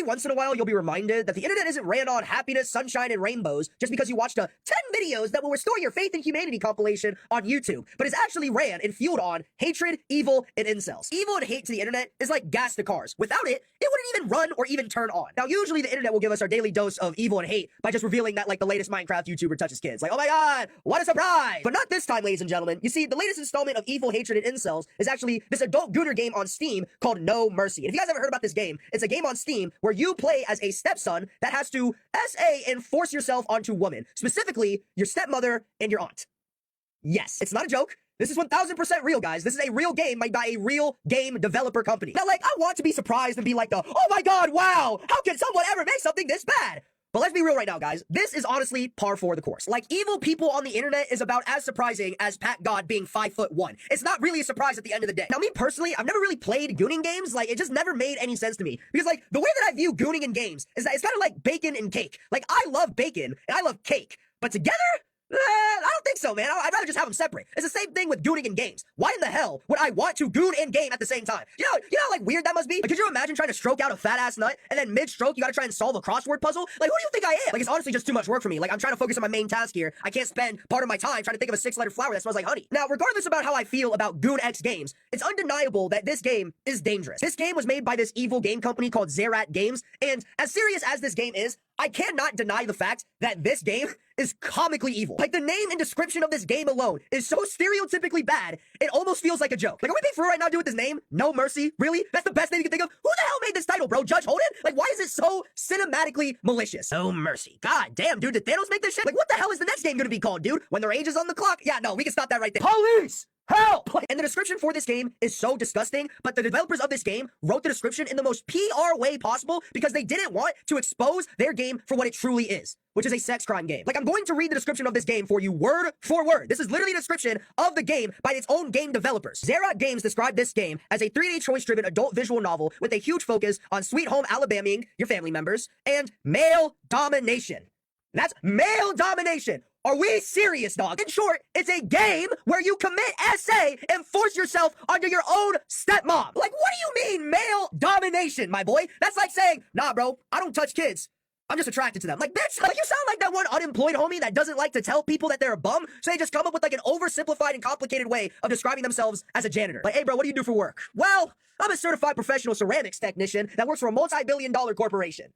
once in a while, you'll be reminded that the internet isn't ran on happiness, sunshine, and rainbows just because you watched a 10 videos that will restore your faith in humanity compilation on YouTube, but is actually ran and fueled on hatred, evil, and incels. Evil and hate to the internet is like gas to cars. Without it, it wouldn't even run or even turn on. Now, usually the internet will give us our daily dose of evil and hate by just revealing that, like, the latest Minecraft YouTuber touches kids. Like, oh my god, what a surprise! But not this time, ladies and gentlemen. You see, the latest installment of evil, hatred, and incels is actually this adult gooner game on Steam called No Mercy. And if you guys ever heard about this game, it's a game on Steam where you play as a stepson that has to SA and force yourself onto women, specifically your stepmother and your aunt. Yes, it's not a joke. This is 1000% real, guys. This is a real game made by a real game developer company. Now, like, I want to be surprised and be like, oh my god, wow, how can someone ever make something this bad? But let's be real right now, guys. This is honestly par for the course. Like, evil people on the internet is about as surprising as Pat God being 5'1". It's not really a surprise at the end of the day. Now, me personally, I've never really played gooning games. Like, it just never made any sense to me. Because, like, the way that I view gooning in games is that it's kind of like bacon and cake. Like, I love bacon and I love cake. But together? I don't think so, man. I'd rather just have them separate. It's the same thing with gooning and games. Why in the hell would I want to goon and game at the same time? You know how, like, weird that must be? Like, could you imagine trying to stroke out a fat-ass nut, and then mid-stroke, you gotta try and solve a crossword puzzle? Like, who do you think I am? Like, it's honestly just too much work for me. Like, I'm trying to focus on my main task here. I can't spend part of my time trying to think of a 6-letter flower that smells like honey. Now, regardless about how I feel about Goon X games, it's undeniable that this game is dangerous. This game was made by this evil game company called Zerat Games, and as serious as this game is, I cannot deny the fact that this game is comically evil. Like, the name and description of this game alone is so stereotypically bad, it almost feels like a joke. Like, are we being for real right now, dude, with this name? No Mercy? Really? That's the best name you can think of? Who the hell made this title, bro? Judge Holden? Like, why is it so cinematically malicious? No Mercy. God damn, dude, did Thanos make this shit? Like, what the hell is the next game gonna be called, dude? When their age is on the clock? Yeah, no, we can stop that right there. Police! Help! And the description for this game is so disgusting, but the developers of this game wrote the description in the most PR way possible because they didn't want to expose their game for what it truly is, which is a sex crime game. Like, I'm going to read the description of this game for you word for word. This is literally the description of the game by its own game developers. Zerat Games described this game as a 3D choice-driven adult visual novel with a huge focus on sweet home Alabamaing your family members and male domination. That's male domination. Are we serious, dog? In short, it's a game where you commit SA and force yourself onto your own stepmom. Like, what do you mean male domination, my boy? That's like saying, nah, bro, I don't touch kids. I'm just attracted to them. Like, bitch, like, you sound like that one unemployed homie that doesn't like to tell people that they're a bum, so they just come up with, like, an oversimplified and complicated way of describing themselves as a janitor. Like, hey, bro, what do you do for work? Well, I'm a certified professional ceramics technician that works for a multi-billion-dollar corporation.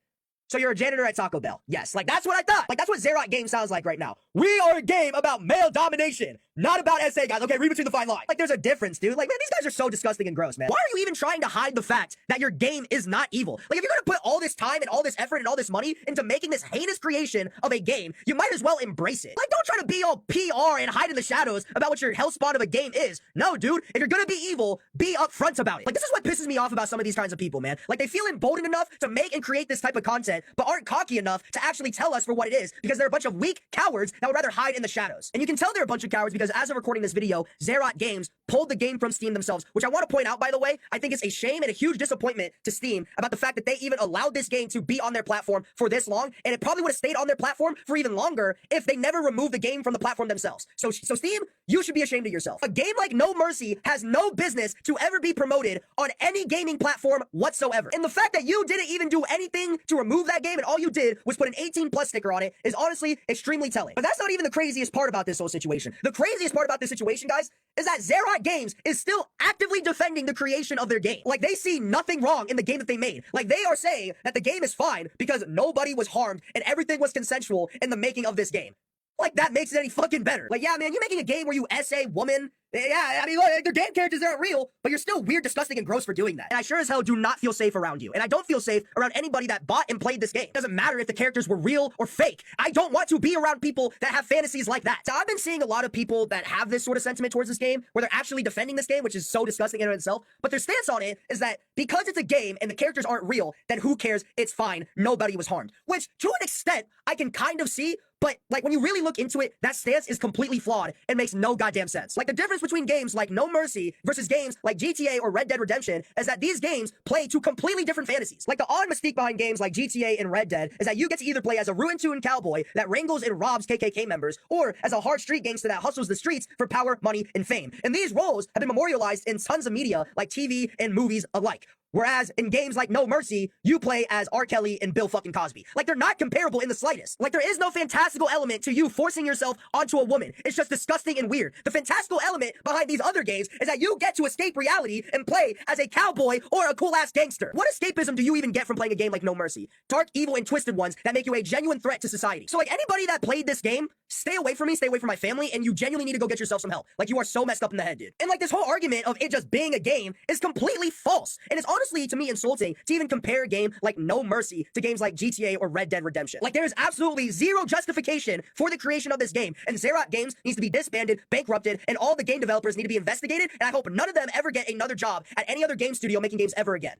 So you're a janitor at Taco Bell. Yes, like, that's what I thought. Like, that's what Zerat Game sounds like right now. We are a game about male domination, not about SA, guys. Okay, read between the fine lines. Like, there's a difference, dude. Like, man, these guys are so disgusting and gross, man. Why are you even trying to hide the fact that your game is not evil? Like, if you're gonna put all this time and all this effort and all this money into making this heinous creation of a game, you might as well embrace it. Like, don't try to be all PR and hide in the shadows about what your hellspawn of a game is. No, dude, if you're gonna be evil, be upfront about it. Like, this is what pisses me off about some of these kinds of people, man. Like, they feel emboldened enough to make and create this type of content, but aren't cocky enough to actually tell us for what it is, because they're a bunch of weak cowards that would rather hide in the shadows. And you can tell they're a bunch of cowards because as of recording this video, Zerat Games pulled the game from Steam themselves, which I want to point out, by the way, I think it's a shame and a huge disappointment to Steam about the fact that they even allowed this game to be on their platform for this long, and it probably would have stayed on their platform for even longer if they never removed the game from the platform themselves. So Steam, you should be ashamed of yourself. A game like No Mercy has no business to ever be promoted on any gaming platform whatsoever. And the fact that you didn't even do anything to remove that game and all you did was put an 18+ sticker on it is honestly extremely telling. But that's not even the craziest part about this whole situation. The craziest part about this situation, guys, is that Zerat Games is still actively defending the creation of their game. Like, they see nothing wrong in the game that they made. Like, they are saying that the game is fine because nobody was harmed and everything was consensual in the making of this game. Like, that makes it any fucking better. Like, yeah, man, you're making a game where you SA woman. Yeah, I mean, look, their game characters aren't real, but you're still weird, disgusting, and gross for doing that. And I sure as hell do not feel safe around you. And I don't feel safe around anybody that bought and played this game. It doesn't matter if the characters were real or fake. I don't want to be around people that have fantasies like that. So I've been seeing a lot of people that have this sort of sentiment towards this game, where they're actually defending this game, which is so disgusting in and of itself. But their stance on it is that because it's a game and the characters aren't real, then who cares? It's fine. Nobody was harmed. Which, to an extent, I can kind of see. But, like, when you really look into it, that stance is completely flawed and makes no goddamn sense. Like, the difference between games like No Mercy versus games like GTA or Red Dead Redemption is that these games play to completely different fantasies. Like, the odd mystique behind games like GTA and Red Dead is that you get to either play as a ruin-tune cowboy that wrangles and robs KKK members, or as a hard street gangster that hustles the streets for power, money, and fame. And these roles have been memorialized in tons of media, like TV and movies alike. Whereas in games like No Mercy, you play as R. Kelly and Bill fucking Cosby. Like, they're not comparable in the slightest. Like, there is no fantastical element to you forcing yourself onto a woman. It's just disgusting and weird. The fantastical element behind these other games is that you get to escape reality and play as a cowboy or a cool-ass gangster. What escapism do you even get from playing a game like No Mercy? Dark, evil, and twisted ones that make you a genuine threat to society. So, like, anybody that played this game, stay away from me, stay away from my family, and you genuinely need to go get yourself some help. Like, you are so messed up in the head, dude. And, like, this whole argument of it just being a game is completely false. And it's honestly, to me, insulting to even compare a game like No Mercy to games like GTA or Red Dead Redemption. Like, there is absolutely zero justification for the creation of this game, and Xerath Games needs to be disbanded, bankrupted, and all the game developers need to be investigated, and I hope none of them ever get another job at any other game studio making games ever again.